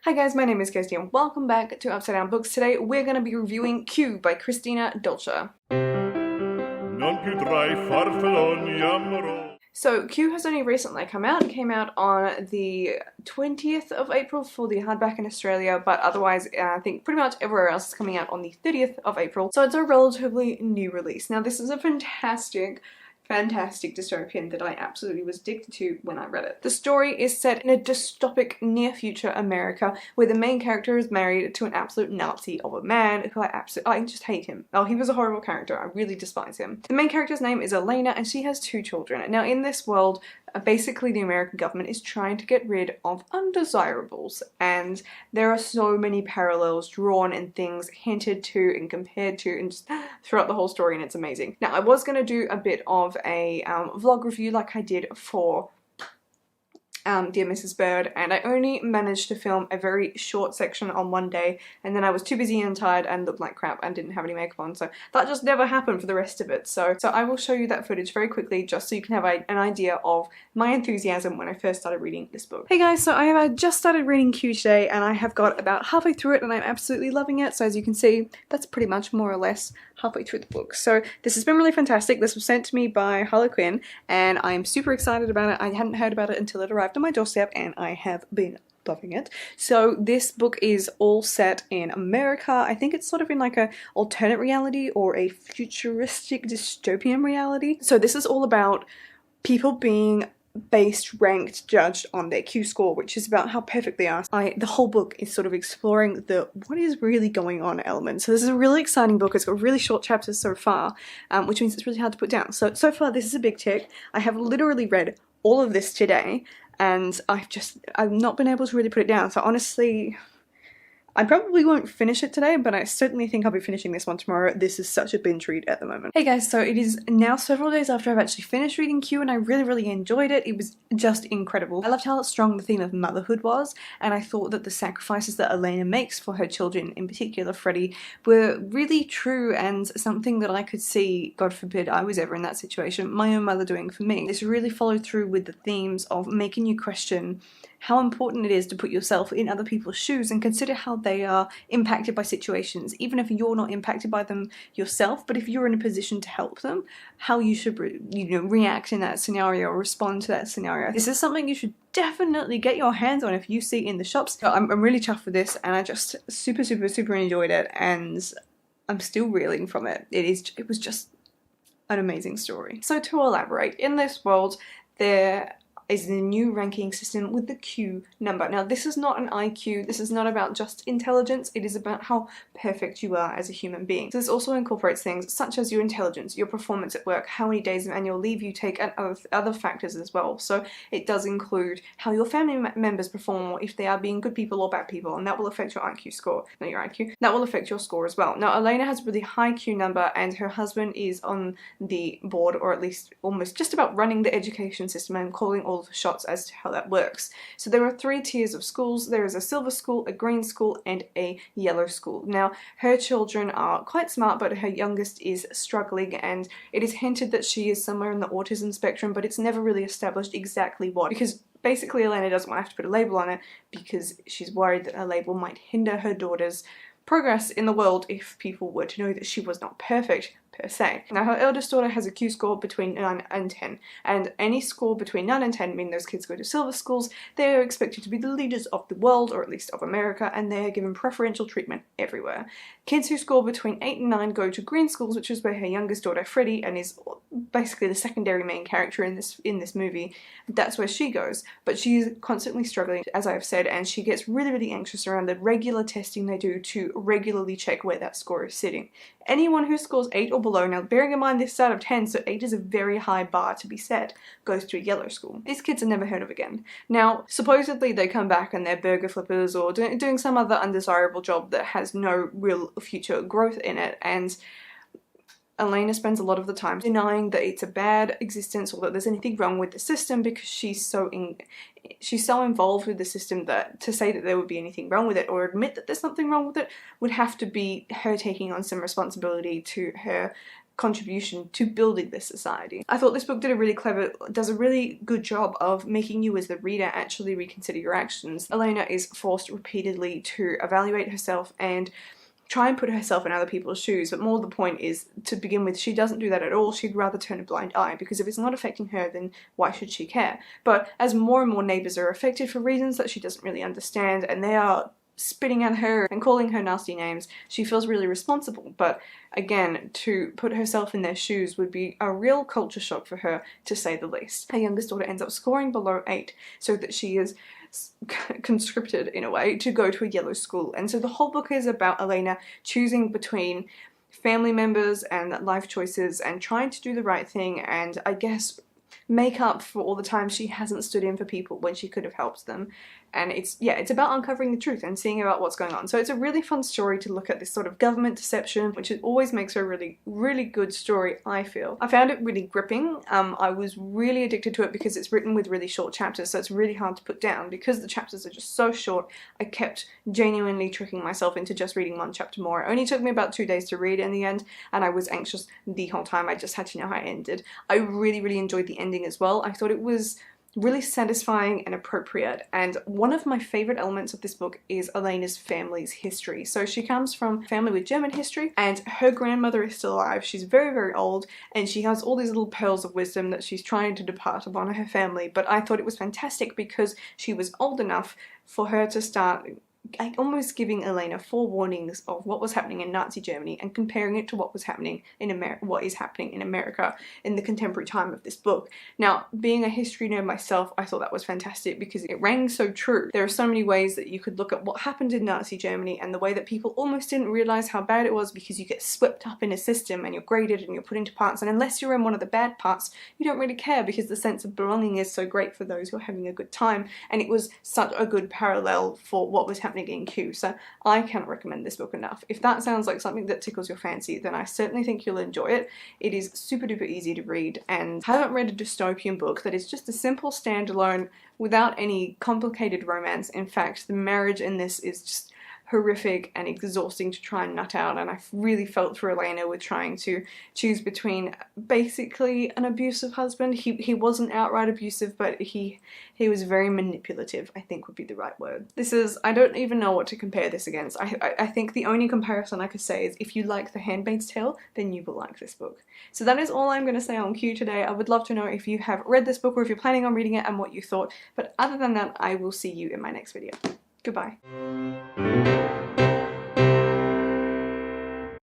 Hi guys, my name is Kirsty and welcome back to Upside Down Books. Today we're going to be reviewing Q by Christina Dolce. So Q has only recently come out. It came out on the 20th of April for the hardback in Australia, but otherwise I think pretty much everywhere else is coming out on the 30th of April. So it's a relatively new release. Now this is a fantastic dystopian that I absolutely was addicted to when I read it. The story is set in a dystopic near-future America where the main character is married to an absolute Nazi of a man who I just hate him. Oh, he was a horrible character. I really despise him. The main character's name is Elena and she has 2 children. Now in this world, basically the American government is trying to get rid of undesirables, and there are so many parallels drawn and things hinted to and compared to and just throughout the whole story, and it's amazing. Now I was going to do a bit of a vlog review like I did for Dear Mrs. Bird, and I only managed to film a very short section on one day, and then I was too busy and tired and looked like crap and didn't have any makeup on, so that just never happened for the rest of it. So I will show you that footage very quickly just so you can have an idea of my enthusiasm when I first started reading this book. Hey guys, so I have just started reading Q today and I have got about halfway through it and I'm absolutely loving it. So as you can see, that's pretty much more or less halfway through the book. So this has been really fantastic. This was sent to me by Harlequin and I'm super excited about it. I hadn't heard about it until it arrived on my doorstep and I have been loving it. So this book is all set in America. I think it's sort of in like a alternate reality or a futuristic dystopian reality. So this is all about people being based, ranked, judged on their Q score, which is about how perfect they are. The whole book is sort of exploring the what is really going on element. So this is a really exciting book. It's got really short chapters so far, which means it's really hard to put down. So far this is a big tick. I have literally read all of this today and I've not been able to really put it down. So honestly, I probably won't finish it today, but I certainly think I'll be finishing this one tomorrow. This is such a binge read at the moment. Hey guys, so it is now several days after I've actually finished reading Q and I really enjoyed it. It was just incredible. I loved how strong the theme of motherhood was, and I thought that the sacrifices that Elena makes for her children, in particular Freddie, were really true and something that I could see, God forbid I was ever in that situation, my own mother doing for me. This really followed through with the themes of making you question how important it is to put yourself in other people's shoes and consider how they are impacted by situations, even if you're not impacted by them yourself, but if you're in a position to help them, how you should react in that scenario or respond to that scenario. This is something you should definitely get your hands on if you see it in the shops. So I'm really chuffed with this and I just super enjoyed it and I'm still reeling from it. It was just an amazing story. So to elaborate, in this world there is a new ranking system with the Q number. Now this is not an IQ, this is not about just intelligence, it is about how perfect you are as a human being. So this also incorporates things such as your intelligence, your performance at work, how many days of annual leave you take, and other factors as well. So it does include how your family members perform, or if they are being good people or bad people, and that will affect your IQ score. Not your IQ, that will affect your score as well. Now Elena has a really high Q number and her husband is on the board, or at least almost just about running the education system and calling all the shots as to how that works. So there are 3 tiers of schools. There is a silver school, a green school, and a yellow school. Now her children are quite smart, but her youngest is struggling, and it is hinted that she is somewhere in the autism spectrum, but it's never really established exactly what, because basically Elena doesn't want to have to put a label on it because she's worried that a label might hinder her daughter's progress in the world if people were to know that she was not perfect per se. Now her eldest daughter has a Q score between 9 and 10, and any score between 9 and 10 mean those kids go to silver schools. They are expected to be the leaders of the world, or at least of America, and they are given preferential treatment everywhere. Kids who score between 8 and 9 go to green schools, which is where her youngest daughter Freddie, and is basically the secondary main character in this movie, that's where she goes. But she's constantly struggling, as I've said, and she gets really anxious around the regular testing they do to regularly check where that score is sitting. Anyone who scores 8 or below, now bearing in mind this is out of 10, so 8 is a very high bar to be set, goes to a yellow school. These kids are never heard of again. Now supposedly they come back and they're burger flippers or doing some other undesirable job that has no real future growth in it, and Elena spends a lot of the time denying that it's a bad existence or that there's anything wrong with the system, because she's so involved with the system that to say that there would be anything wrong with it or admit that there's something wrong with it would have to be her taking on some responsibility to her contribution to building this society. I thought this book does a really good job of making you as the reader actually reconsider your actions. Elena is forced repeatedly to evaluate herself and try and put herself in other people's shoes, but more the point is, to begin with, she doesn't do that at all. She'd rather turn a blind eye, because if it's not affecting her, then why should she care? But as more and more neighbours are affected for reasons that she doesn't really understand, and they are spitting at her and calling her nasty names, she feels really responsible. But again, to put herself in their shoes would be a real culture shock for her, to say the least. Her youngest daughter ends up scoring below 8, so that she is conscripted in a way to go to a yellow school. And so the whole book is about Elena choosing between family members and life choices and trying to do the right thing, and I guess make up for all the times she hasn't stood in for people when she could have helped them. And it's about uncovering the truth and seeing about what's going on. So it's a really fun story to look at, this sort of government deception, which it always makes a really, really good story, I feel. I found it really gripping. I was really addicted to it because it's written with really short chapters, so it's really hard to put down. Because the chapters are just so short, I kept genuinely tricking myself into just reading one chapter more. It only took me about 2 days to read in the end, and I was anxious the whole time. I just had to know how it ended. I really, really enjoyed the ending as well. I thought it was really satisfying and appropriate, and one of my favourite elements of this book is Elena's family's history. So she comes from a family with German history, and her grandmother is still alive. She's very, very old, and she has all these little pearls of wisdom that she's trying to depart upon her family. But I thought it was fantastic because she was old enough for her to start almost giving Elena forewarnings of what was happening in Nazi Germany and comparing it to what was happening in what is happening in America in the contemporary time of this book. Now, being a history nerd myself, I thought that was fantastic because it rang so true. There are so many ways that you could look at what happened in Nazi Germany and the way that people almost didn't realize how bad it was because you get swept up in a system and you're graded and you're put into parts, and unless you're in one of the bad parts, you don't really care because the sense of belonging is so great for those who are having a good time, and it was such a good parallel for what was happening in Q. So I can't recommend this book enough. If that sounds like something that tickles your fancy, then I certainly think you'll enjoy it. It is super duper easy to read, and I haven't read a dystopian book that is just a simple standalone without any complicated romance. In fact, the marriage in this is just horrific and exhausting to try and nut out, and I really felt for Elena with trying to choose between basically an abusive husband. He wasn't outright abusive, but he was very manipulative, I think would be the right word. I don't even know what to compare this against. I think the only comparison I could say is if you like The Handmaid's Tale, then you will like this book. So that is all I'm going to say on Q today. I would love to know if you have read this book or if you're planning on reading it and what you thought, but other than that, I will see you in my next video. Goodbye.